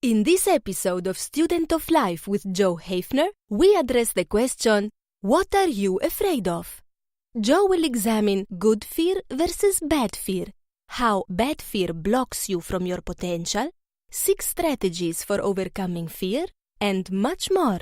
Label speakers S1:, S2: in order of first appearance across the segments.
S1: In this episode of Student of Life with Joe Hafner, we address the question, what are you afraid of? Joe will examine good fear versus bad fear, how bad fear blocks you from your potential, 6 strategies for overcoming fear, and much more.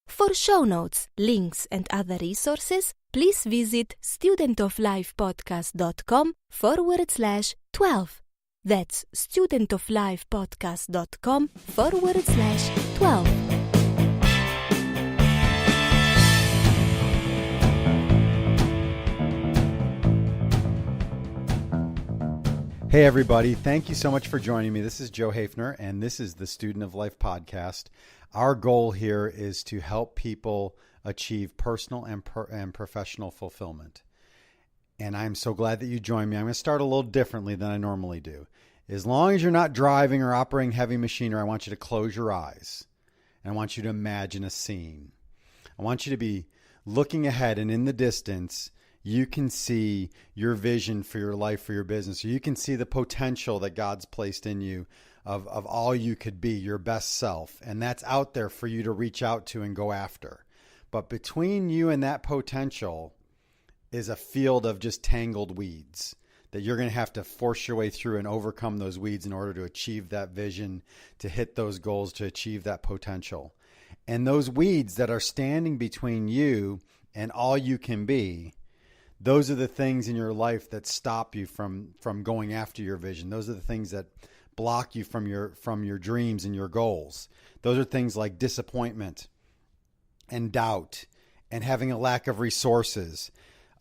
S1: For show notes, links, and other resources, please visit studentoflifepodcast.com/12. That's studentoflifepodcast.com/12.
S2: Hey everybody, thank you so much for joining me. This is Joe Hafner, and this is the Student of Life podcast. Our goal here is to help people achieve personal and professional fulfillment. And I'm so glad that you joined me. I'm going to start a little differently than I normally do. As long as you're not driving or operating heavy machinery, I want you to close your eyes. And I want you to imagine a scene. I want you to be looking ahead, and in the distance, you can see your vision for your life, for your business. You can see the potential that God's placed in you of all you could be, your best self. And that's out there for you to reach out to and go after. But between you and that potential is a field of just tangled weeds that you're going to have to force your way through and overcome those weeds in order to achieve that vision, to hit those goals, to achieve that potential. And those weeds that are standing between you and all you can be, those are the things in your life that stop you from going after your vision. Those are the things that block you from your dreams and your goals. Those are things like disappointment and doubt and having a lack of resources,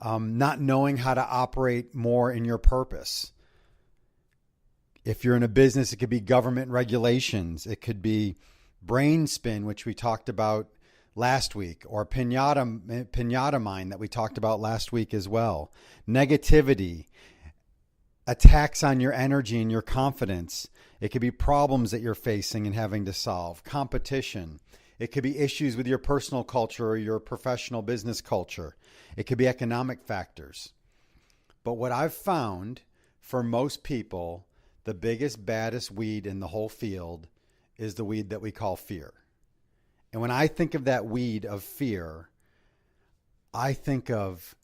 S2: not knowing how to operate more in your purpose. If you're in a business, it could be government regulations. It could be brain spin, which we talked about last week, or pinata mind that we talked about last week as well. Negativity, attacks on your energy and your confidence. It could be problems that you're facing and having to solve. Competition. It could be issues with your personal culture or your professional business culture. It could be economic factors. But what I've found for most people, the biggest, baddest weed in the whole field is the weed that we call fear. And when I think of that weed of fear, I think of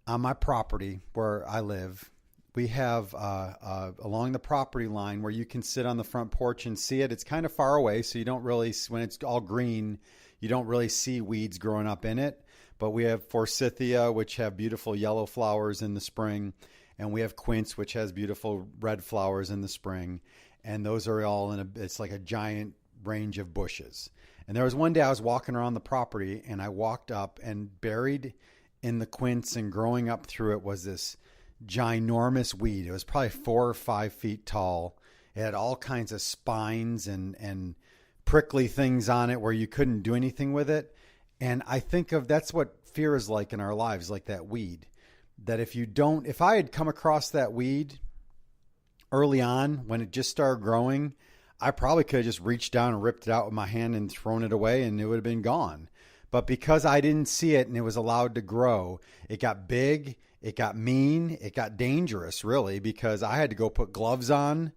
S2: on my property where I live, we have along the property line where you can sit on the front porch and see it. It's kind of far away, so you don't really, when it's all green, you don't really see weeds growing up in it. But we have forsythia, which have beautiful yellow flowers in the spring. And we have quince, which has beautiful red flowers in the spring. And those are all it's like a giant range of bushes. And there was one day I was walking around the property and I walked up, and buried in the quince and growing up through it was this ginormous weed. It was probably 4 or 5 feet tall. It had all kinds of spines and prickly things on it where you couldn't do anything with it. And I think that's what fear is like in our lives, like that weed. That if I had come across that weed early on when it just started growing, I probably could have just reached down and ripped it out with my hand and thrown it away, and it would have been gone. But because I didn't see it and it was allowed to grow, it got big, it got mean, it got dangerous, really, because I had to go put gloves on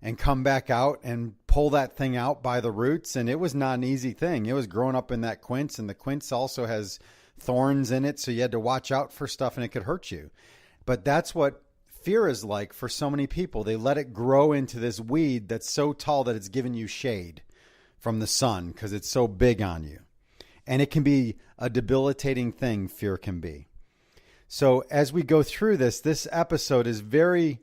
S2: and come back out and pull that thing out by the roots. And it was not an easy thing. It was growing up in that quince, and the quince also has thorns in it, so you had to watch out for stuff and it could hurt you. But that's what fear is like for so many people. They let it grow into this weed that's so tall that it's giving you shade from the sun because it's so big on you. And it can be a debilitating thing, fear can be. So as we go through this episode is very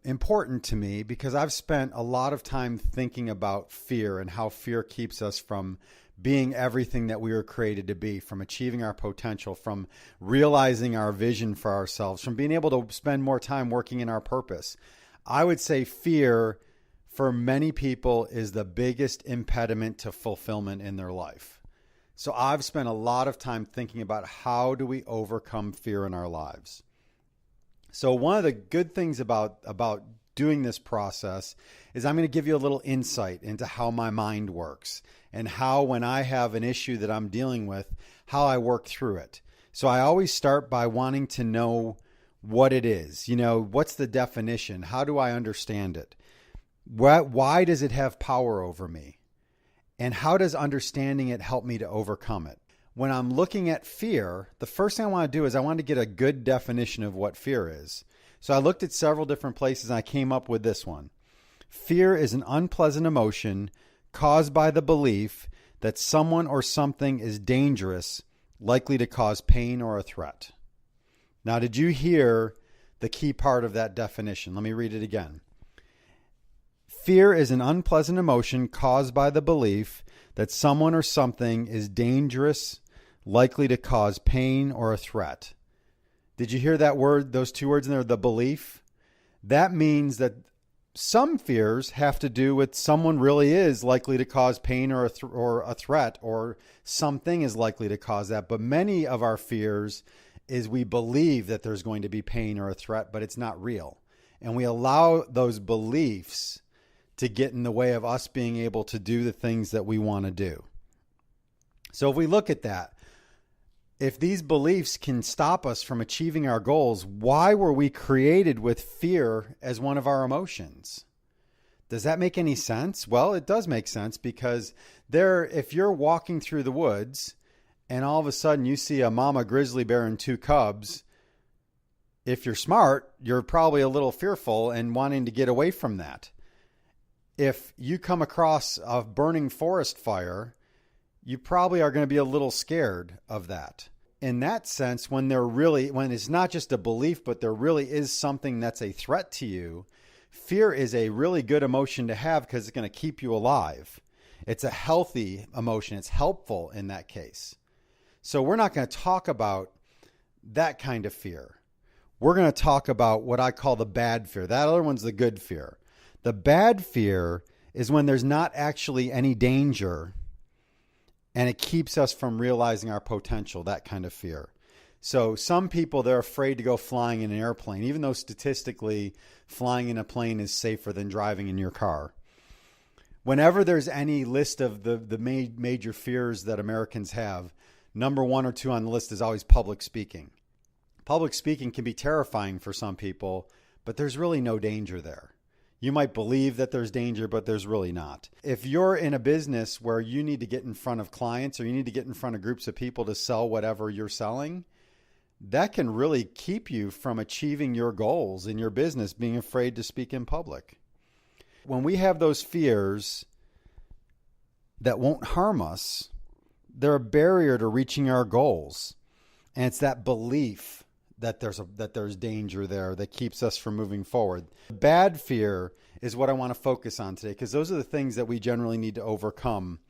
S2: important to me because I've spent a lot of time thinking about fear and how fear keeps us from being everything that we were created to be, from achieving our potential, from realizing our vision for ourselves, from being able to spend more time working in our purpose. I would say fear for many people is the biggest impediment to fulfillment in their life. So I've spent a lot of time thinking about how do we overcome fear in our lives. So one of the good things about doing this process is I'm going to give you a little insight into how my mind works and how, when I have an issue that I'm dealing with, how I work through it. So I always start by wanting to know what it is. What's the definition? How do I understand it? Why does it have power over me? And how does understanding it help me to overcome it? When I'm looking at fear, the first thing I want to do is I want to get a good definition of what fear is. So I looked at several different places and I came up with this one. Fear is an unpleasant emotion caused by the belief that someone or something is dangerous, likely to cause pain or a threat. Now, did you hear the key part of that definition? Let me read it again. Fear is an unpleasant emotion caused by the belief that someone or something is dangerous, likely to cause pain or a threat. Did you hear that word, those two words in there, the belief? That means that some fears have to do with someone really is likely to cause pain or a threat, or something is likely to cause that. But many of our fears is we believe that there's going to be pain or a threat, but it's not real. And we allow those beliefs to get in the way of us being able to do the things that we want to do. So if we look at that, if these beliefs can stop us from achieving our goals, why were we created with fear as one of our emotions? Does that make any sense? Well, it does make sense, because if you're walking through the woods and all of a sudden you see a mama grizzly bear and two cubs, if you're smart, you're probably a little fearful and wanting to get away from that. If you come across a burning forest fire, you probably are going to be a little scared of that. In that sense, when it's not just a belief, but there really is something that's a threat to you, fear is a really good emotion to have because it's going to keep you alive. It's a healthy emotion. It's helpful in that case. So we're not going to talk about that kind of fear. We're going to talk about what I call the bad fear. That other one's the good fear. The bad fear is when there's not actually any danger and it keeps us from realizing our potential, that kind of fear. So some people, they're afraid to go flying in an airplane, even though statistically flying in a plane is safer than driving in your car. Whenever there's any list of the major fears that Americans have, number 1 or 2 on the list is always public speaking. Public speaking can be terrifying for some people, but there's really no danger there. You might believe that there's danger, but there's really not. If you're in a business where you need to get in front of clients or you need to get in front of groups of people to sell whatever you're selling, that can really keep you from achieving your goals in your business, being afraid to speak in public. When we have those fears that won't harm us, they're a barrier to reaching our goals. And it's that belief that there's danger there that keeps us from moving forward. Bad fear is what I want to focus on today, because those are the things that we generally need to overcome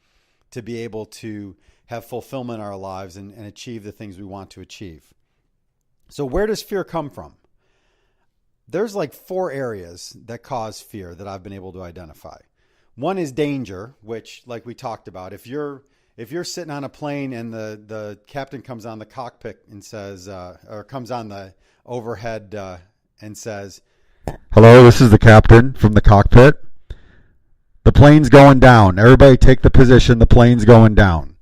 S2: to be able to have fulfillment in our lives and achieve the things we want to achieve. So where does fear come from? There's like 4 areas that cause fear that I've been able to identify. One is danger, which, like we talked about, if you're sitting on a plane and the captain comes on the cockpit and says, or comes on the overhead and says, "Hello, this is the captain from the cockpit. The plane's going down. Everybody take the position. The plane's going down."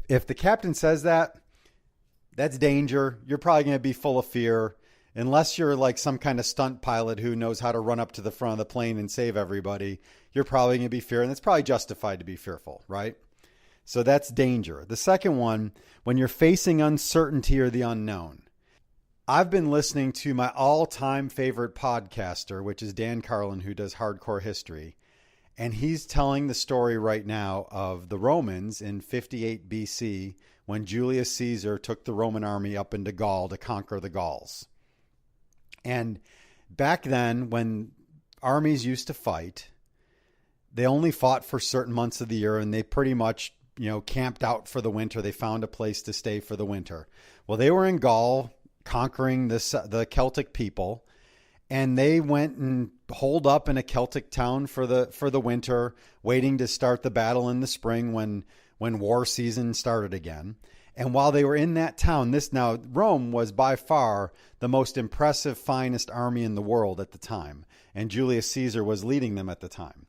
S2: If the captain says that, that's danger. You're probably going to be full of fear, unless you're like some kind of stunt pilot who knows how to run up to the front of the plane and save everybody. You're probably going to be feared, and it's probably justified to be fearful, right? So that's danger. The second one, when you're facing uncertainty or the unknown. I've been listening to my all-time favorite podcaster, which is Dan Carlin, who does Hardcore History. And he's telling the story right now of the Romans in 58 BC when Julius Caesar took the Roman army up into Gaul to conquer the Gauls. And back then, when armies used to fight, they only fought for certain months of the year, and they pretty much camped out for the winter. They found a place to stay for the winter. Well, they were in Gaul conquering the Celtic people, and they went and holed up in a Celtic town for the winter, waiting to start the battle in the spring when war season started again. And while they were in that town, Rome was by far the most impressive, finest army in the world at the time, and Julius Caesar was leading them at the time.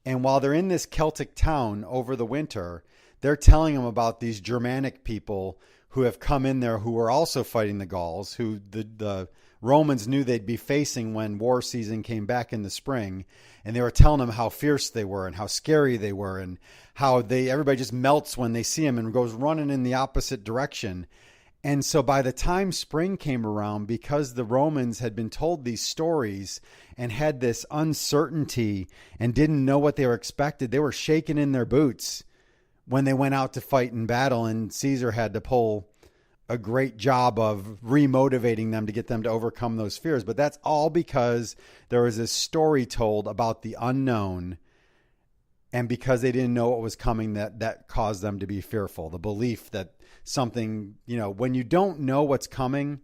S2: And while they're in this Celtic town over the winter, they're telling them about these Germanic people who have come in there who were also fighting the Gauls, who the Romans knew they'd be facing when war season came back in the spring. And they were telling them how fierce they were and how scary they were and how everybody just melts when they see them and goes running in the opposite direction. And so by the time spring came around, because the Romans had been told these stories and had this uncertainty and didn't know what they were expected, they were shaking in their boots when they went out to fight in battle. And Caesar had to pull a great job of remotivating them to get them to overcome those fears. But that's all because there was this story told about the unknown. And because they didn't know what was coming, that caused them to be fearful. The belief that something, when you don't know what's coming,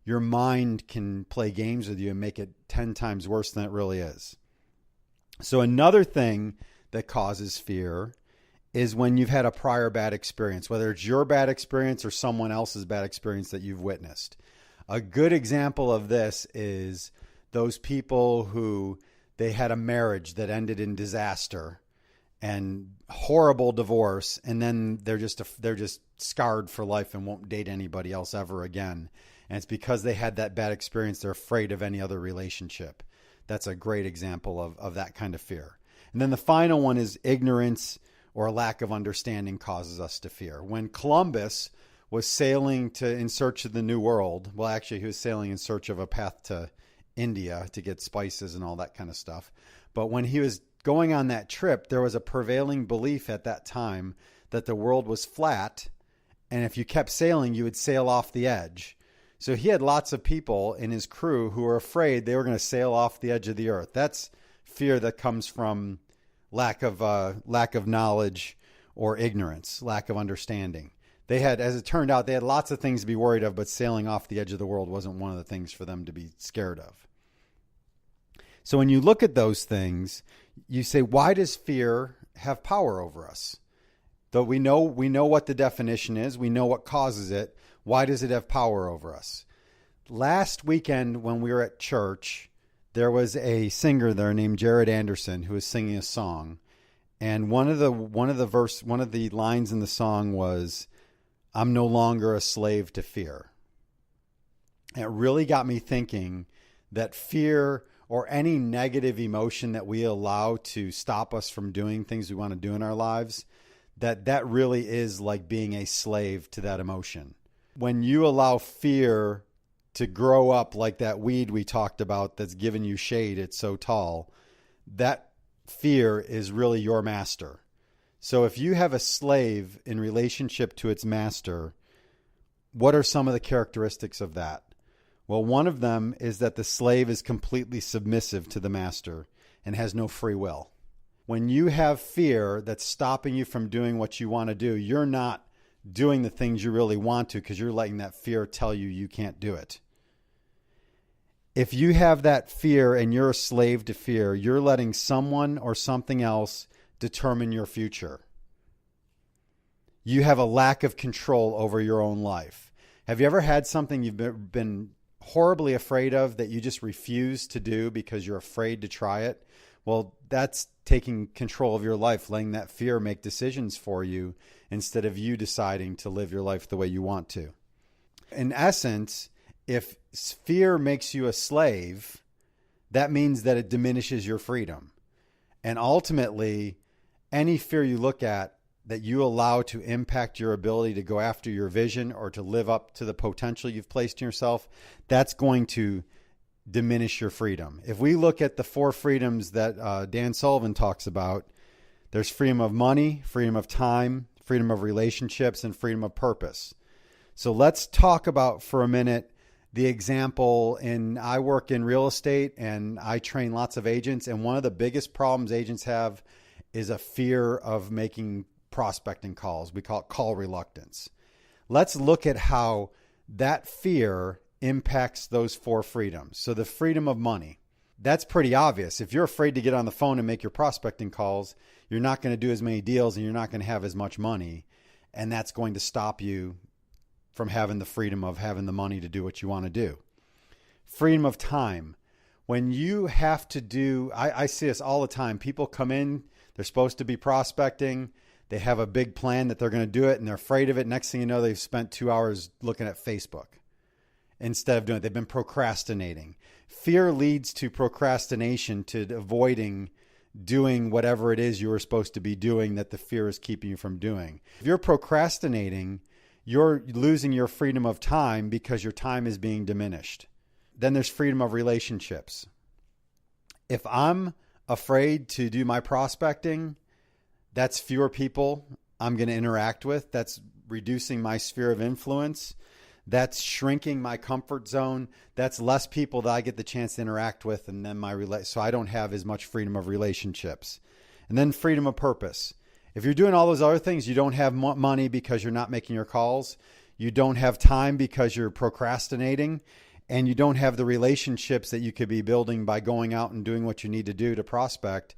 S2: your mind can play games with you and make it 10 times worse than it really is. So another thing that causes fear is when you've had a prior bad experience, whether it's your bad experience or someone else's bad experience that you've witnessed. A good example of this is those people who they had a marriage that ended in disaster and horrible divorce, and then they're just scarred for life and won't date anybody else ever again. And it's because they had that bad experience. They're afraid of any other relationship. That's a great example of that kind of fear. And then the final one is ignorance or lack of understanding causes us to fear. When Columbus was sailing in search of the New World, well, actually, he was sailing in search of a path to India to get spices and all that kind of stuff. But when he was going on that trip, there was a prevailing belief at that time that the world was flat, and if you kept sailing, you would sail off the edge. So he had lots of people in his crew who were afraid they were going to sail off the edge of the earth. That's fear that comes from lack of knowledge or ignorance, lack of understanding. They had, as it turned out, they had lots of things to be worried of, but sailing off the edge of the world wasn't one of the things for them to be scared of. So when you look at those things, you say, why does fear have power over us? Though we know what the definition is, we know what causes it. Why does it have power over us? Last weekend when we were at church, there was a singer there named Jared Anderson who was singing a song, and one of the lines in the song was, "I'm no longer a slave to fear." And it really got me thinking that fear or any negative emotion that we allow to stop us from doing things we want to do in our lives, that really is like being a slave to that emotion. When you allow fear to grow up like that weed we talked about that's giving you shade, it's so tall, that fear is really your master. So if you have a slave in relationship to its master, what are some of the characteristics of that? Well, one of them is that the slave is completely submissive to the master and has no free will. When you have fear that's stopping you from doing what you want to do, you're not doing the things you really want to because you're letting that fear tell you can't do it. If you have that fear and you're a slave to fear, you're letting someone or something else determine your future. You have a lack of control over your own life. Have you ever had something you've been horribly afraid of that you just refuse to do because you're afraid to try it? Well, that's taking control of your life, letting that fear make decisions for you instead of you deciding to live your life the way you want to. In essence, if fear makes you a slave, that means that it diminishes your freedom. And ultimately, any fear you look at that you allow to impact your ability to go after your vision or to live up to the potential you've placed in yourself, that's going to diminish your freedom. If we look at the 4 freedoms that Dan Sullivan talks about, there's freedom of money, freedom of time, freedom of relationships, and freedom of purpose. So let's talk about for a minute the example I work in real estate and I train lots of agents. And one of the biggest problems agents have is a fear of making prospecting calls. We call it call reluctance. Let's look at how that fear impacts those 4 freedoms. So the freedom of money, that's pretty obvious. If you're afraid to get on the phone and make your prospecting calls, you're not going to do as many deals and you're not going to have as much money. And that's going to stop you from having the freedom of having the money to do what you want to do. Freedom of time. When you have to do, I see this all the time. People come in, they're supposed to be prospecting. They have a big plan that they're going to do it and they're afraid of it. Next thing you know, they've spent 2 hours looking at Facebook instead of doing it. They've been procrastinating. Fear leads to procrastination, to avoiding doing whatever it is you were supposed to be doing that the fear is keeping you from doing. If you're procrastinating, you're losing your freedom of time because your time is being diminished. Then there's freedom of relationships. If I'm afraid to do my prospecting, that's fewer people I'm going to interact with. That's reducing my sphere of influence. That's shrinking my comfort zone. That's less people that I get the chance to interact with, and then so I don't have as much freedom of relationships. And then freedom of purpose. If you're doing all those other things, you don't have money because you're not making your calls. You don't have time because you're procrastinating, and you don't have the relationships that you could be building by going out and doing what you need to do to prospect.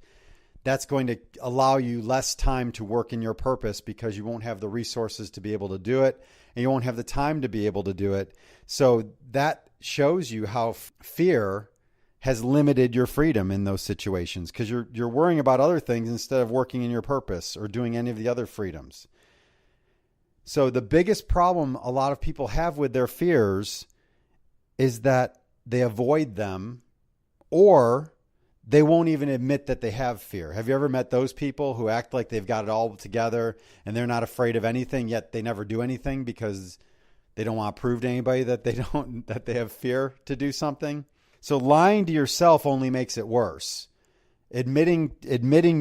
S2: That's going to allow you less time to work in your purpose because you won't have the resources to be able to do it, and you won't have the time to be able to do it. So that shows you how fear has limited your freedom in those situations, because you're worrying about other things instead of working in your purpose or doing any of the other freedoms. So the biggest problem a lot of people have with their fears is that they avoid them, or they won't even admit that they have fear. Have you ever met those people who act like they've got it all together and they're not afraid of anything, yet they never do anything because they don't want to prove to anybody that they have fear to do something? So lying to yourself only makes it worse. Admitting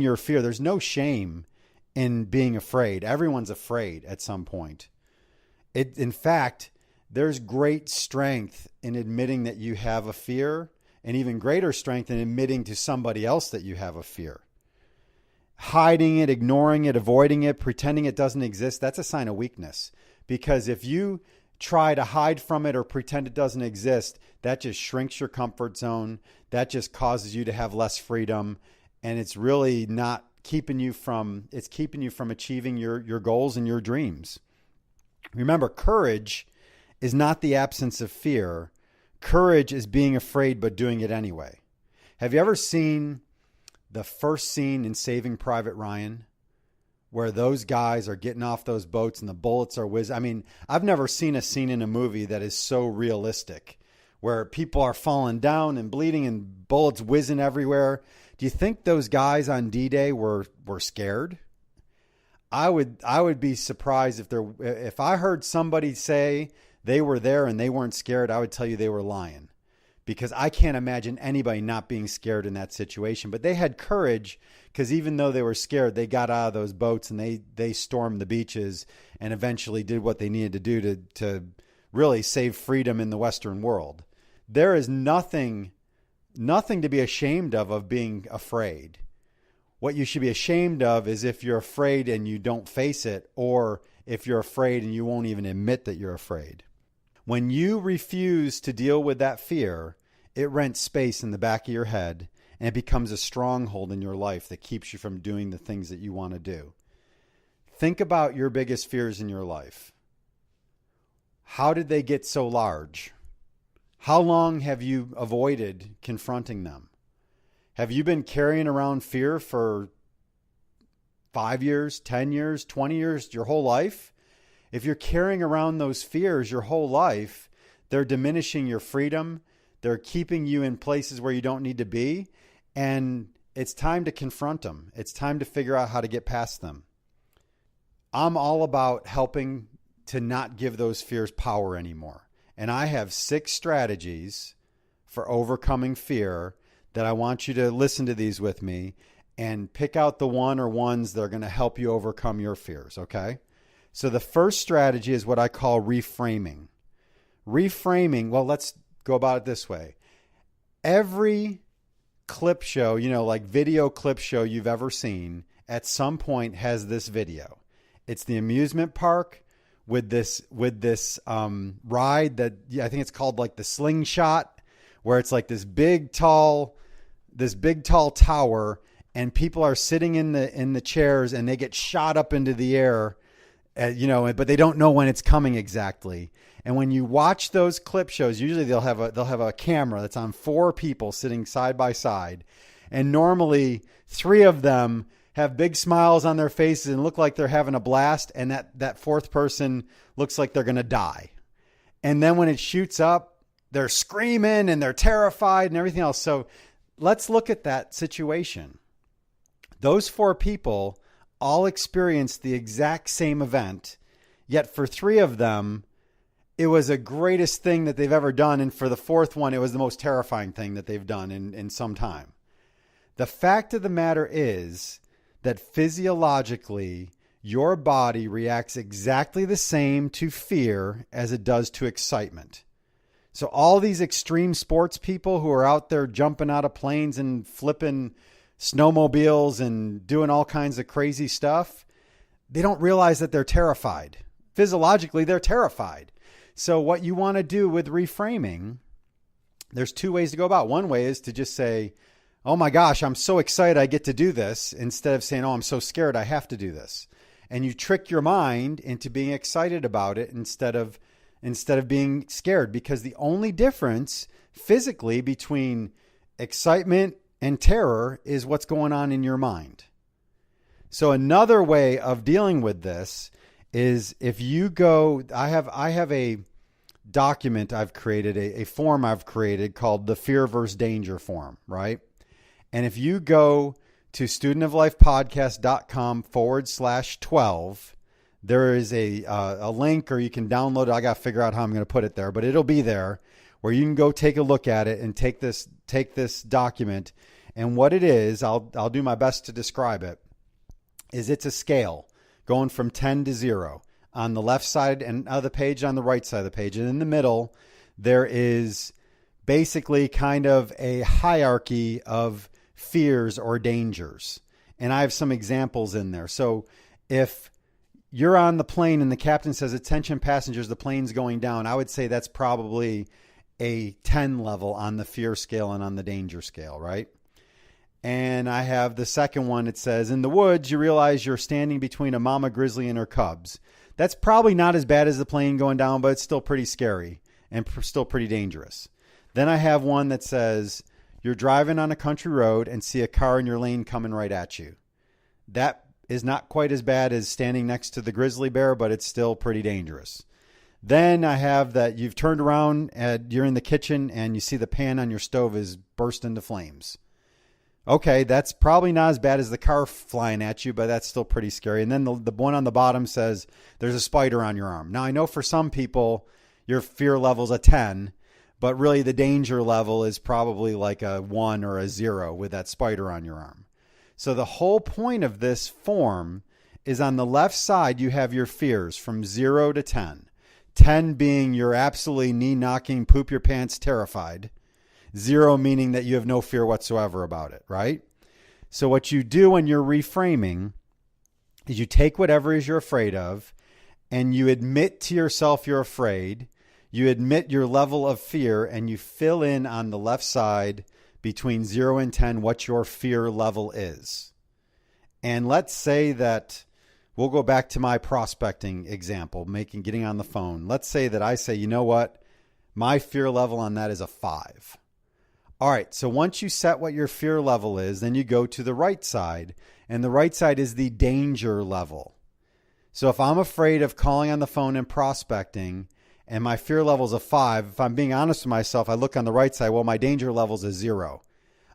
S2: your fear, there's no shame in being afraid. Everyone's afraid at some point. In fact, there's great strength in admitting that you have a fear, and even greater strength in admitting to somebody else that you have a fear. Hiding it, ignoring it, avoiding it, pretending it doesn't exist, that's a sign of weakness. Because if you try to hide from it or pretend it doesn't exist, that just shrinks your comfort zone. That just causes you to have less freedom. And it's really not keeping you from achieving your goals and your dreams. Remember, courage is not the absence of fear. Courage is being afraid but doing it anyway. Have you ever seen the first scene in Saving Private Ryan, where those guys are getting off those boats and the bullets are whizzing? I mean, I've never seen a scene in a movie that is so realistic, where people are falling down and bleeding and bullets whizzing everywhere. Do you think those guys on D-Day were scared? I would be surprised if I heard somebody say they were there and they weren't scared. I would tell you they were lying, because I can't imagine anybody not being scared in that situation. But they had courage, because even though they were scared, they got out of those boats and they stormed the beaches and eventually did what they needed to do to really save freedom in the Western world. There is nothing to be ashamed of being afraid. What you should be ashamed of is if you're afraid and you don't face it, or if you're afraid and you won't even admit that you're afraid. When you refuse to deal with that fear, it rents space in the back of your head, and it becomes a stronghold in your life that keeps you from doing the things that you want to do. Think about your biggest fears in your life. How did they get so large? How long have you avoided confronting them? Have you been carrying around fear for 5 years, 10 years, 20 years, your whole life? If you're carrying around those fears your whole life, they're diminishing your freedom. They're keeping you in places where you don't need to be. And it's time to confront them. It's time to figure out how to get past them. I'm all about helping to not give those fears power anymore. And I have 6 strategies for overcoming fear that I want you to listen to these with me and pick out the one or ones that are going to help you overcome your fears, okay? So the first strategy is what I call reframing. Reframing, well, let's go about it this way. Every clip show, like video clip show you've ever seen, at some point has this video. It's the amusement park with this ride that I think it's called like the slingshot, where it's like this big tall tower, and people are sitting in the chairs and they get shot up into the air. But they don't know when it's coming exactly. And when you watch those clip shows, usually they'll have a camera that's on 4 people sitting side by side. And normally 3 of them have big smiles on their faces and look like they're having a blast. And that fourth person looks like they're going to die. And then when it shoots up, they're screaming and they're terrified and everything else. So let's look at that situation. Those four people all experienced the exact same event, yet for three of them, it was the greatest thing that they've ever done. And for the fourth one, it was the most terrifying thing that they've done in some time. The fact of the matter is that physiologically, your body reacts exactly the same to fear as it does to excitement. So all these extreme sports people who are out there jumping out of planes and flipping snowmobiles and doing all kinds of crazy stuff, they don't realize that they're terrified. Physiologically, they're terrified. So what you want to do with reframing, there's two ways to go about it. One way is to just say, oh my gosh, I'm so excited I get to do this, instead of saying, oh, I'm so scared I have to do this. And you trick your mind into being excited about it instead of being scared, because the only difference physically between excitement and terror is what's going on in your mind. So another way of dealing with this is if you go, I have a document I've created, a form I've created called the fear versus danger form, right? And if you go to studentoflifepodcast.com/12, there is a link, or you can download it. I got to figure out how I'm going to put it there, but it'll be there where you can go take a look at it and take this document. And what it is, I'll do my best to describe it, is it's a scale going from 10 to 0 on the left side and of the page, on the right side of the page. And in the middle, there is basically kind of a hierarchy of fears or dangers. And I have some examples in there. So if you're on the plane and the captain says, attention passengers, the plane's going down, I would say that's probably a 10 level on the fear scale and on the danger scale, right? And I have the second one. It says, in the woods, you realize you're standing between a mama grizzly and her cubs. That's probably not as bad as the plane going down, but it's still pretty scary and still pretty dangerous. Then I have one that says, you're driving on a country road and see a car in your lane coming right at you. That is not quite as bad as standing next to the grizzly bear, but it's still pretty dangerous. Then I have that you've turned around and you're in the kitchen and you see the pan on your stove is burst into flames. Okay, that's probably not as bad as the car flying at you, but that's still pretty scary. And then the one on the bottom says there's a spider on your arm. Now, I know for some people your fear level's a 10, but really the danger level is probably like a 1 or a 0 with that spider on your arm. So the whole point of this form is on the left side, you have your fears from 0 to 10. 10 being you're absolutely knee-knocking, poop your pants, terrified. 0 meaning that you have no fear whatsoever about it, right? So what you do when you're reframing is you take whatever is you're afraid of and you admit to yourself you're afraid. You admit your level of fear and you fill in on the left side between 0 and 10 what your fear level is. And let's say that we'll go back to my prospecting example, getting on the phone. Let's say that I say, you know what? My fear level on that is a 5. All right, so once you set what your fear level is, then you go to the right side, and the right side is the danger level. So if I'm afraid of calling on the phone and prospecting, and my fear level is a 5, if I'm being honest with myself, I look on the right side, well, my danger level is a 0.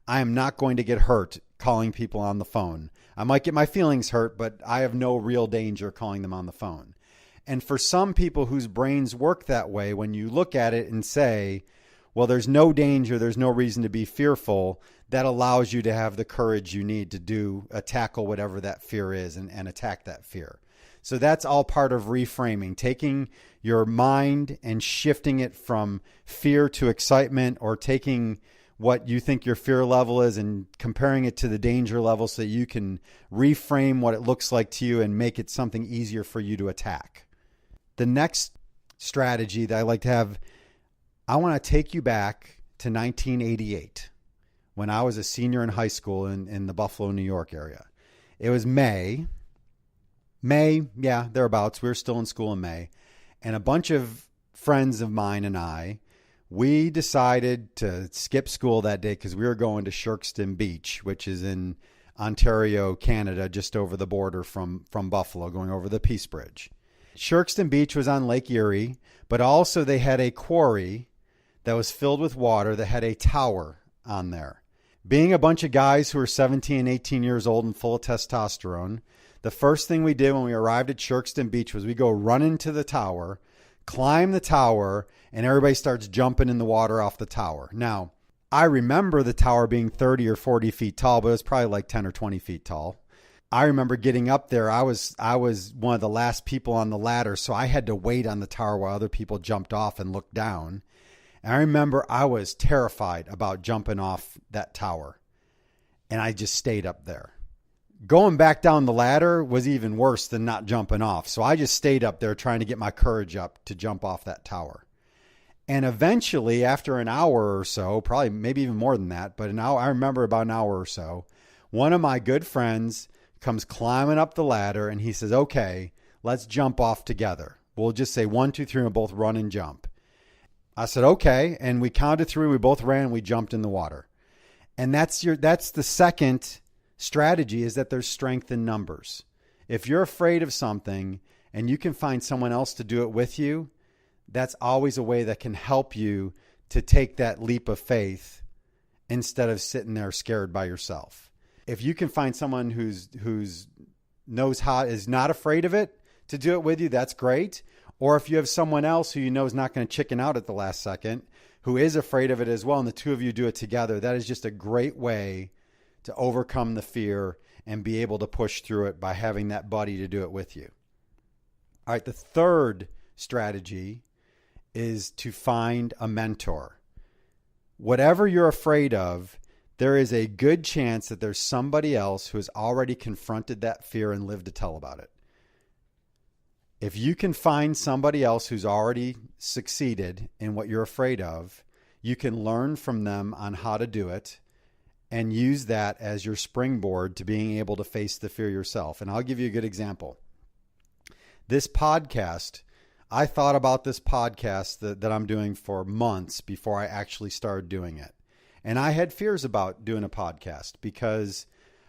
S2: I am not going to get hurt calling people on the phone. I might get my feelings hurt, but I have no real danger calling them on the phone. And for some people whose brains work that way, when you look at it and say, well, there's no danger, there's no reason to be fearful, that allows you to have the courage you need to tackle whatever that fear is and attack that fear. So that's all part of reframing, taking your mind and shifting it from fear to excitement, or taking what you think your fear level is and comparing it to the danger level so that you can reframe what it looks like to you and make it something easier for you to attack. The next strategy that I like to have, I want to take you back to 1988 when I was a senior in high school in the Buffalo, New York area. It was May, yeah, thereabouts. We were still in school in May. And a bunch of friends of mine and I, we decided to skip school that day because we were going to Shirkston Beach, which is Ontario, Canada, just over the border from Buffalo, going over the Peace Bridge. Shirkston Beach was on Lake Erie, but also they had a quarry that was filled with water that had a tower on there. Being a bunch of guys who were 17 and 18 years old and full of testosterone, the first thing we did when we arrived at Shirkston Beach was we go run into the tower, climb the tower, and everybody starts jumping in the water off the tower. Now, I remember the tower being 30 or 40 feet tall, but it was probably like 10 or 20 feet tall. I remember getting up there. I was one of the last people on the ladder, so I had to wait on the tower while other people jumped off and looked down. And I remember I was terrified about jumping off that tower, and I just stayed up there. Going back down the ladder was even worse than not jumping off, so I just stayed up there trying to get my courage up to jump off that tower. And eventually, after an hour or so, probably maybe even more than that, but I remember about an hour or so, one of my good friends comes climbing up the ladder and he says, okay, let's jump off together. We'll just say 1, 2, 3, and we'll both run and jump. I said, okay. And we counted 3, we both ran and we jumped in the water. And that's the second strategy, is that there's strength in numbers. If you're afraid of something and you can find someone else to do it with you, that's always a way that can help you to take that leap of faith instead of sitting there scared by yourself. If you can find someone who's knows how, is not afraid of it, to do it with you, that's great. Or if you have someone else who you know is not going to chicken out at the last second, who is afraid of it as well, and the two of you do it together, that is just a great way to overcome the fear and be able to push through it by having that buddy to do it with you. All right, the third strategy is to find a mentor. Whatever you're afraid of, there is a good chance that there's somebody else who has already confronted that fear and lived to tell about it. If you can find somebody else who's already succeeded in what you're afraid of, you can learn from them on how to do it and use that as your springboard to being able to face the fear yourself. And I'll give you a good example. This podcast, I thought about this podcast that I'm doing for months before I actually started doing it. And I had fears about doing a podcast because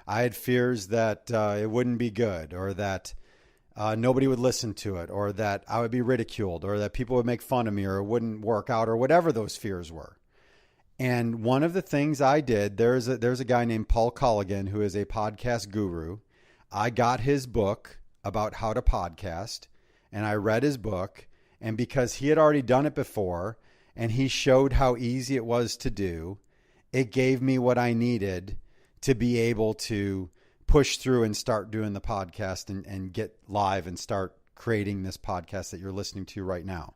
S2: I had fears that it wouldn't be good, or that nobody would listen to it, or that I would be ridiculed, or that people would make fun of me, or it wouldn't work out, or whatever those fears were. And one of the things I did, there's a guy named Paul Culligan who is a podcast guru. I got his book about how to podcast, and I read his book. And because he had already done it before, and he showed how easy it was to do, it gave me what I needed to be able to push through and start doing the podcast and get live and start creating this podcast that you're listening to right now.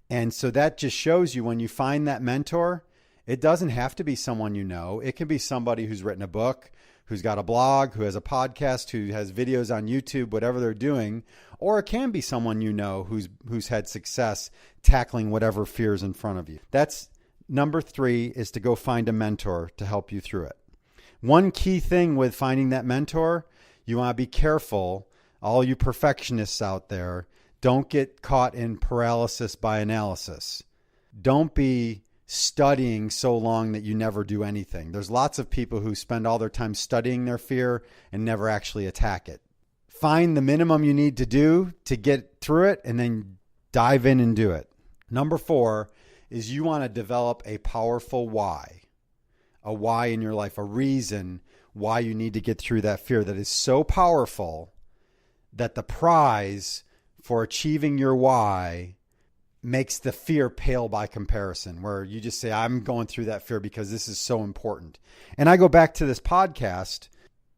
S2: And so that just shows you, when you find that mentor, it doesn't have to be someone you know. It can be somebody who's written a book, who's got a blog, who has a podcast, who has videos on YouTube, whatever they're doing. Or it can be someone you know who's had success tackling whatever fears in front of you. That's number 3, is to go find a mentor to help you through it. One key thing with finding that mentor, you want to be careful. All you perfectionists out there, don't get caught in paralysis by analysis. Don't be studying so long that you never do anything. There's lots of people who spend all their time studying their fear and never actually attack it. Find the minimum you need to do to get through it, and then dive in and do it. Number 4 is you want to develop a powerful why. A why in your life, a reason why you need to get through that fear that is so powerful that the prize for achieving your why makes the fear pale by comparison, where you just say, I'm going through that fear because this is so important. And I go back to this podcast.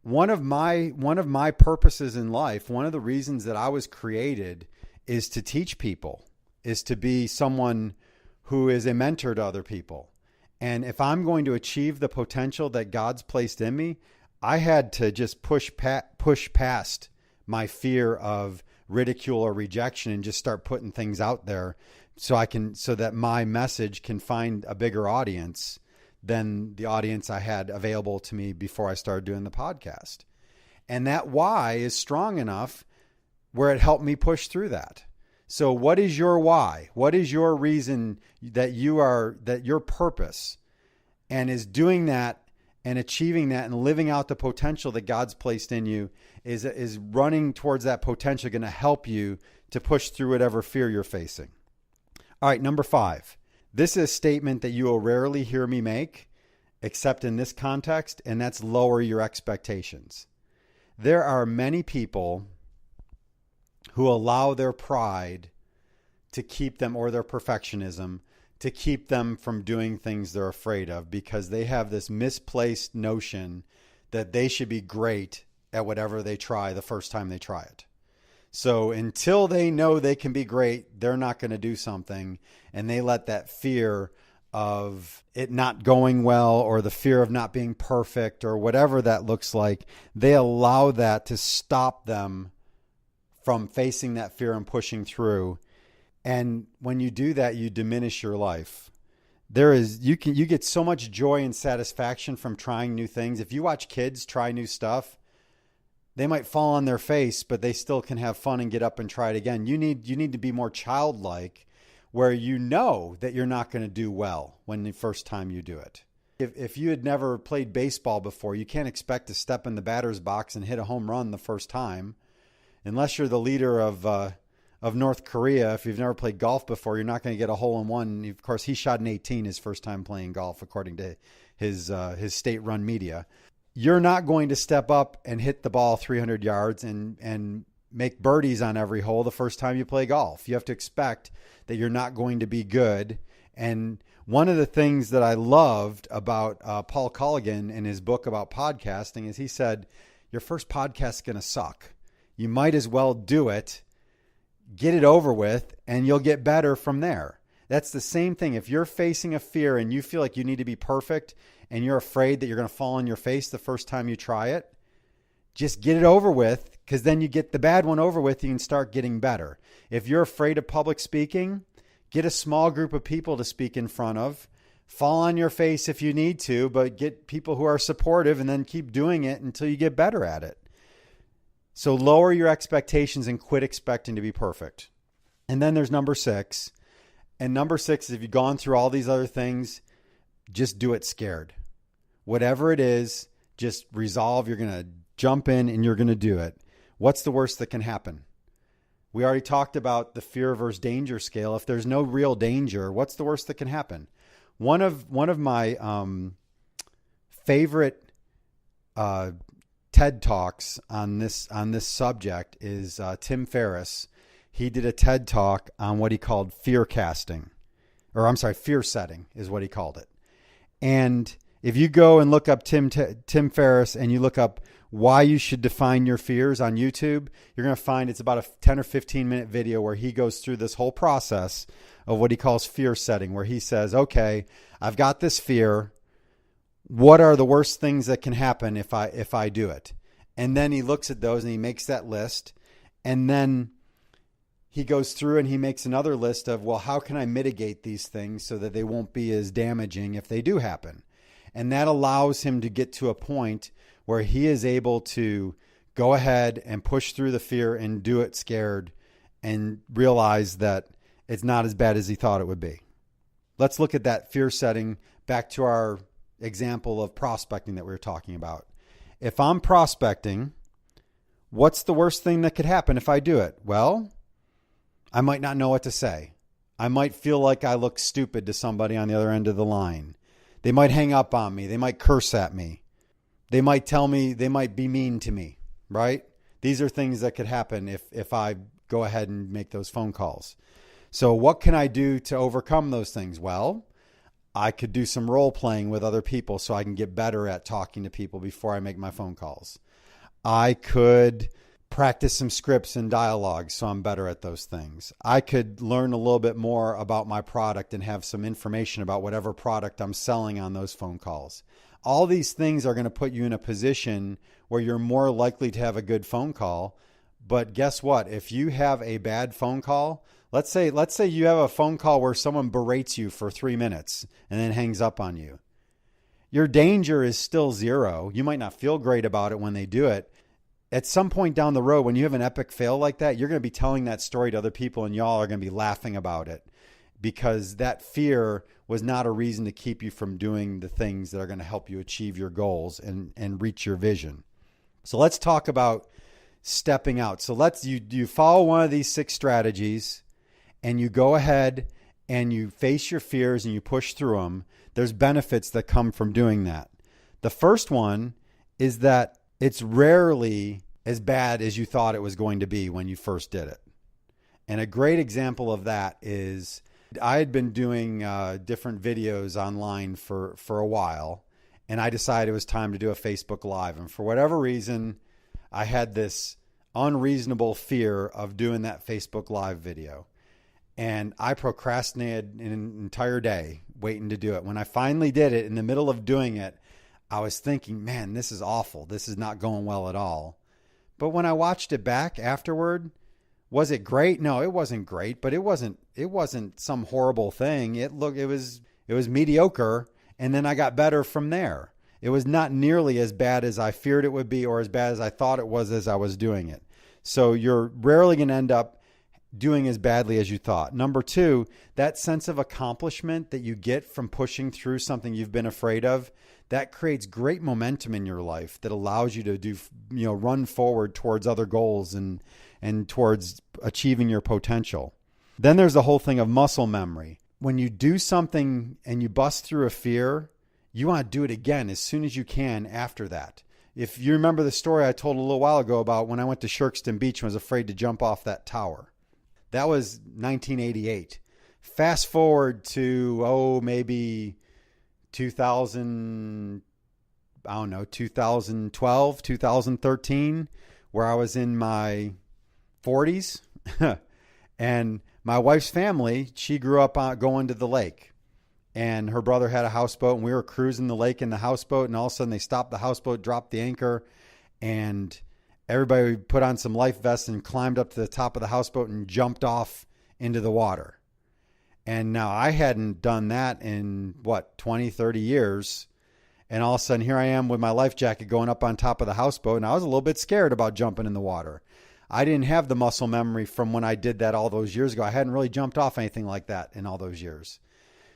S2: One of my purposes in life, one of the reasons that I was created, is to teach people, is to be someone who is a mentor to other people. And if I'm going to achieve the potential that God's placed in me, I had to just push past my fear of ridicule or rejection and just start putting things out there so that my message can find a bigger audience than the audience I had available to me before I started doing the podcast. And that why is strong enough where it helped me push through that. So what is your why? What is your reason that your purpose? And is doing that and achieving that and living out the potential that God's placed in you is running towards that potential going to help you to push through whatever fear you're facing. All right, number 5. This is a statement that you will rarely hear me make, except in this context, and that's lower your expectations. There are many people who allow their pride to keep them, or their perfectionism, to keep them from doing things they're afraid of, because they have this misplaced notion that they should be great at whatever they try the first time they try it. So until they know they can be great, they're not going to do something, and they let that fear of it not going well, or the fear of not being perfect, or whatever that looks like, they allow that to stop them from facing that fear and pushing through. And when you do that, you diminish your life. You get so much joy and satisfaction from trying new things. If you watch kids try new stuff, they might fall on their face, but they still can have fun and get up and try it again. You need to be more childlike, where you know that you're not going to do well when the first time you do it. If you had never played baseball before, you can't expect to step in the batter's box and hit a home run the first time. Unless you're the leader of North Korea. If you've never played golf before, you're not going to get a hole in one. Of course, he shot an 18 his first time playing golf, according to his state-run media. You're not going to step up and hit the ball 300 yards and make birdies on every hole the first time you play golf. You have to expect that you're not going to be good. And one of the things that I loved about Paul Colligan in his book about podcasting is he said, your first podcast is going to suck. You might as well do it, get it over with, and you'll get better from there. That's the same thing. If you're facing a fear and you feel like you need to be perfect and you're afraid that you're going to fall on your face the first time you try it, just get it over with, because then you get the bad one over with, you can start getting better. If you're afraid of public speaking, get a small group of people to speak in front of. Fall on your face if you need to, but get people who are supportive, and then keep doing it until you get better at it. So lower your expectations and quit expecting to be perfect. And then there's number 6. And number 6 is, if you've gone through all these other things, just do it scared. Whatever it is, just resolve. You're going to jump in and you're going to do it. What's the worst that can happen? We already talked about the fear versus danger scale. If there's no real danger, what's the worst that can happen? One of my favorite TED Talks on this subject is Tim Ferriss. He did a TED Talk on what he called fear setting is what he called it. And if you go and look up Tim Ferriss and you look up why you should define your fears on YouTube, you're going to find it's about a 10 or 15 minute video where he goes through this whole process of what he calls fear setting, where he says, okay, I've got this fear. What are the worst things that can happen if I do it? And then he looks at those and he makes that list. And then he goes through and he makes another list of, well, how can I mitigate these things so that they won't be as damaging if they do happen? And that allows him to get to a point where he is able to go ahead and push through the fear and do it scared and realize that it's not as bad as he thought it would be. Let's look at that fear setting back to our example of prospecting that we were talking about. If I'm prospecting, what's the worst thing that could happen if I do it? Well, I might not know what to say. I might feel like I look stupid to somebody on the other end of the line. They might hang up on me. They might curse at me. They might tell me, they might be mean to me, right? These are things that could happen if I go ahead and make those phone calls. So what can I do to overcome those things? Well, I could do some role playing with other people so I can get better at talking to people before I make my phone calls. I could practice some scripts and dialogues so I'm better at those things. I could learn a little bit more about my product and have some information about whatever product I'm selling on those phone calls. All these things are going to put you in a position where you're more likely to have a good phone call. But guess what? If you have a bad phone call, let's say you have a phone call where someone berates you for 3 minutes and then hangs up on you. Your danger is still 0. You might not feel great about it when they do it. At some point down the road, when you have an epic fail like that, you're going to be telling that story to other people and y'all are going to be laughing about it. because that fear was not a reason to keep you from doing the things that are going to help you achieve your goals and reach your vision. So let's talk about stepping out. So you follow one of these 6 strategies and you go ahead and you face your fears and you push through them. There's benefits that come from doing that. The first one is that it's rarely as bad as you thought it was going to be when you first did it. And a great example of that is I had been doing different videos online for a while, and I decided it was time to do a Facebook Live. And for whatever reason, I had this unreasonable fear of doing that Facebook Live video. And I procrastinated an entire day waiting to do it. When I finally did it, in the middle of doing it, I was thinking, man, this is awful. This is not going well at all. But when I watched it back afterward, was it great? No, it wasn't great, but it wasn't some horrible thing. It was mediocre, and then I got better from there. It was not nearly as bad as I feared it would be or as bad as I thought it was as I was doing it. So you're rarely going to end up doing as badly as you thought. Number 2, that sense of accomplishment that you get from pushing through something you've been afraid of, that creates great momentum in your life that allows you to run forward towards other goals and towards achieving your potential. Then there's the whole thing of muscle memory. When you do something and you bust through a fear, you want to do it again as soon as you can after that. If you remember the story I told a little while ago about when I went to Shirkston Beach and was afraid to jump off that tower. That was 1988. Fast forward to, maybe 2012, 2013, where I was in my 40s. And my wife's family, she grew up going to the lake. And her brother had a houseboat, and we were cruising the lake in the houseboat, and all of a sudden they stopped the houseboat, dropped the anchor, and everybody put on some life vests and climbed up to the top of the houseboat and jumped off into the water. And now I hadn't done that in 20, 30 years. And all of a sudden here I am with my life jacket going up on top of the houseboat. And I was a little bit scared about jumping in the water. I didn't have the muscle memory from when I did that all those years ago. I hadn't really jumped off anything like that in all those years.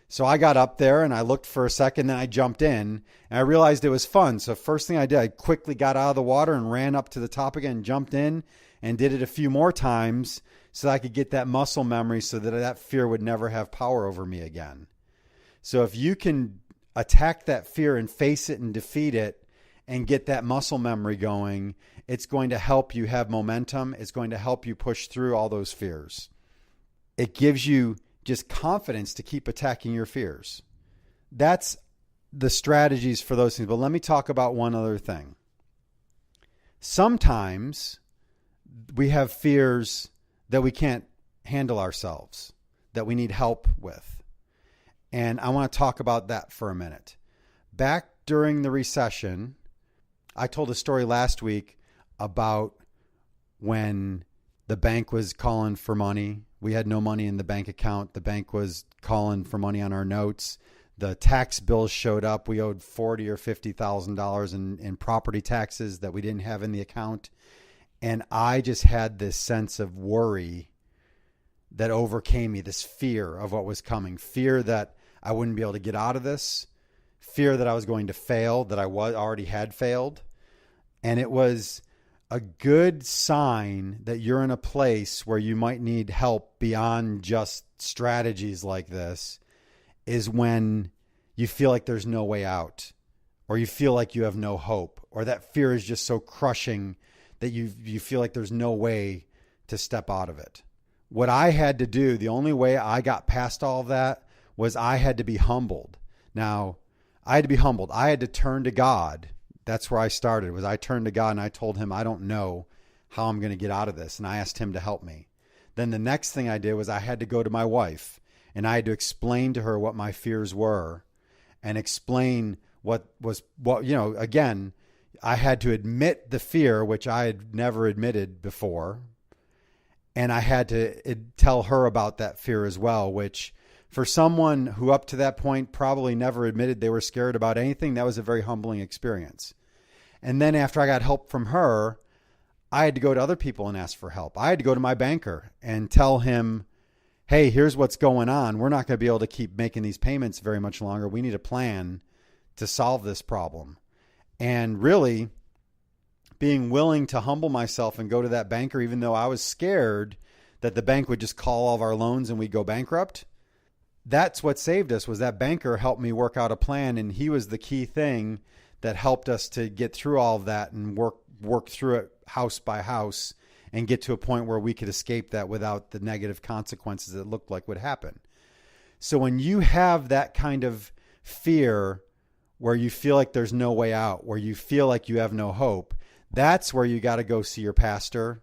S2: So I got up there and I looked for a second, then I jumped in and I realized it was fun. So first thing I did, I quickly got out of the water and ran up to the top again and jumped in and did it a few more times so that I could get that muscle memory so that fear would never have power over me again. So if you can attack that fear and face it and defeat it and get that muscle memory going, it's going to help you have momentum. It's going to help you push through all those fears. It gives you just confidence to keep attacking your fears. That's the strategies for those things. But let me talk about one other thing. Sometimes we have fears that we can't handle ourselves, that we need help with. And I want to talk about that for a minute. Back during the recession, I told a story last week about when the bank was calling for money. We had no money in the bank account. The bank was calling for money on our notes. The tax bills showed up. We owed $40,000 or $50,000 in property taxes that we didn't have in the account. And I just had this sense of worry that overcame me, this fear of what was coming, fear that I wouldn't be able to get out of this, fear that I was going to fail, that I already had failed. And it was a good sign that you're in a place where you might need help beyond just strategies like this is when you feel like there's no way out, or you feel like you have no hope, or that fear is just so crushing that you feel like there's no way to step out of it. What I had to do, the only way I got past all of that was I had to be humbled. Now, I had to be humbled. I had to turn to God. That's where I started, was I turned to God and I told him, I don't know how I'm going to get out of this. And I asked him to help me. Then the next thing I did was I had to go to my wife and I had to explain to her what my fears were and explain again, I had to admit the fear, which I had never admitted before. And I had to tell her about that fear as well, which for someone who up to that point probably never admitted they were scared about anything, that was a very humbling experience. And then after I got help from her, I had to go to other people and ask for help. I had to go to my banker and tell him, hey, here's what's going on. We're not going to be able to keep making these payments very much longer. We need a plan to solve this problem. And really being willing to humble myself and go to that banker, even though I was scared that the bank would just call all of our loans and we'd go bankrupt. That's what saved us, was that banker helped me work out a plan. And he was the key thing that helped us to get through all of that and work through it house by house and get to a point where we could escape that without the negative consequences that looked like would happen. So when you have that kind of fear where you feel like there's no way out, where you feel like you have no hope, that's where you got to go see your pastor.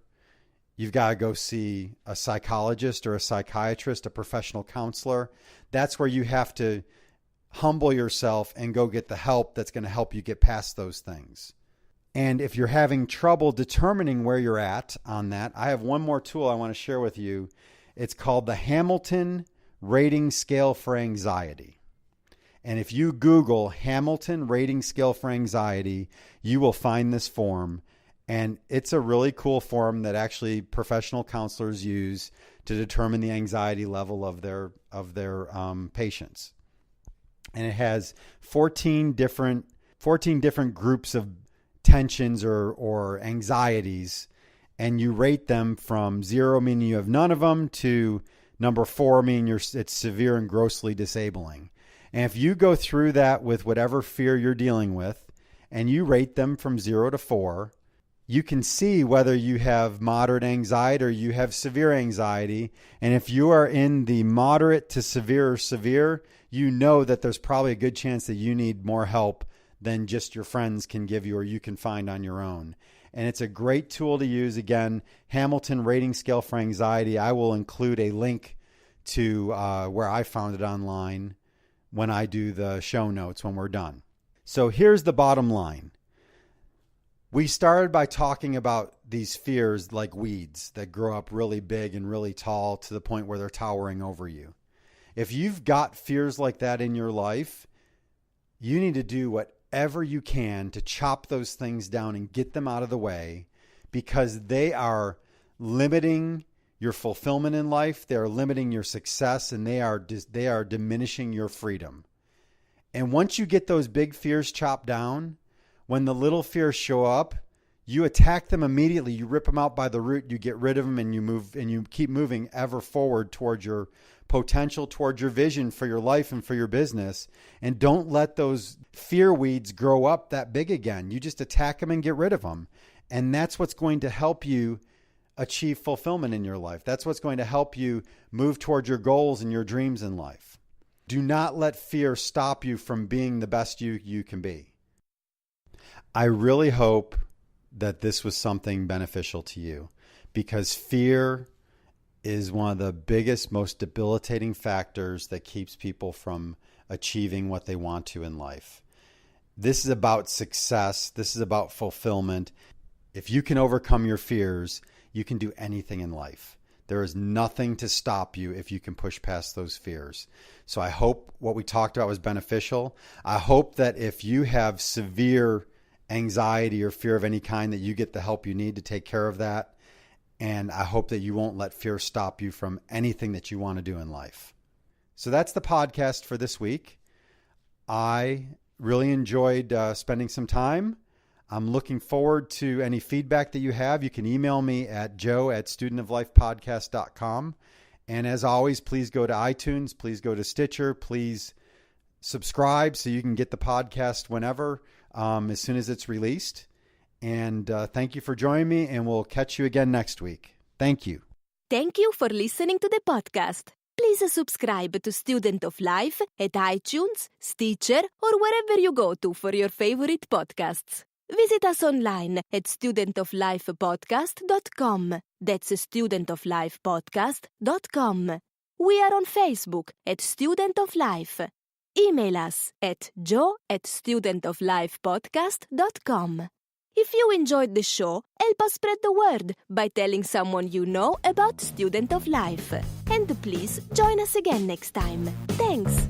S2: You've got to go see a psychologist or a psychiatrist, a professional counselor. That's where you have to humble yourself and go get the help that's going to help you get past those things. And if you're having trouble determining where you're at on that, I have one more tool I want to share with you. It's called the Hamilton Rating Scale for Anxiety. And if you Google Hamilton Rating Scale for Anxiety, you will find this form. And it's a really cool form that actually professional counselors use to determine the anxiety level of their patients. And it has 14 different groups of tensions or anxieties, and you rate them from 0, meaning you have none of them, to number 4, meaning it's severe and grossly disabling. And if you go through that with whatever fear you're dealing with, and you rate them from 0 to 4, you can see whether you have moderate anxiety or you have severe anxiety. And if you are in the moderate to severe or severe, you know that there's probably a good chance that you need more help than just your friends can give you or you can find on your own. And it's a great tool to use. Again, Hamilton Rating Scale for Anxiety. I will include a link to where I found it online when I do the show notes when we're done. So here's the bottom line. We started by talking about these fears like weeds that grow up really big and really tall to the point where they're towering over you. If you've got fears like that in your life, you need to do whatever you can to chop those things down and get them out of the way, because they are limiting your fulfillment in life. They are limiting your success, and they are diminishing your freedom. And once you get those big fears chopped down, when the little fears show up, you attack them immediately. You rip them out by the root. You get rid of them, and you move, and you keep moving ever forward towards your potential, towards your vision for your life and for your business. And don't let those fear weeds grow up that big again. You just attack them and get rid of them. And that's what's going to help you achieve fulfillment in your life. That's what's going to help you move towards your goals and your dreams in life. Do not let fear stop you from being the best you can be. I really hope that this was something beneficial to you, because fear is one of the biggest, most debilitating factors that keeps people from achieving what they want to in life. This is about success. This is about fulfillment. If you can overcome your fears, you can do anything in life. There is nothing to stop you if you can push past those fears. So I hope what we talked about was beneficial. I hope that if you have severe anxiety or fear of any kind, that you get the help you need to take care of that. And I hope that you won't let fear stop you from anything that you want to do in life. So that's the podcast for this week. I really enjoyed spending some time. I'm looking forward to any feedback that you have. You can email me at joe@studentoflifepodcast.com. And as always, please go to iTunes. Please go to Stitcher. Please subscribe so you can get the podcast whenever, as soon as it's released. And thank you for joining me, and we'll catch you again next week. Thank you.
S1: Thank you for listening to the podcast. Please subscribe to Student of Life at iTunes, Stitcher, or wherever you go to for your favorite podcasts. Visit us online at studentoflifepodcast.com. That's studentoflifepodcast.com. We are on Facebook at Student of Life. Email us at joe@studentoflifepodcast.com. If you enjoyed the show, help us spread the word by telling someone you know about Student of Life. And please join us again next time. Thanks!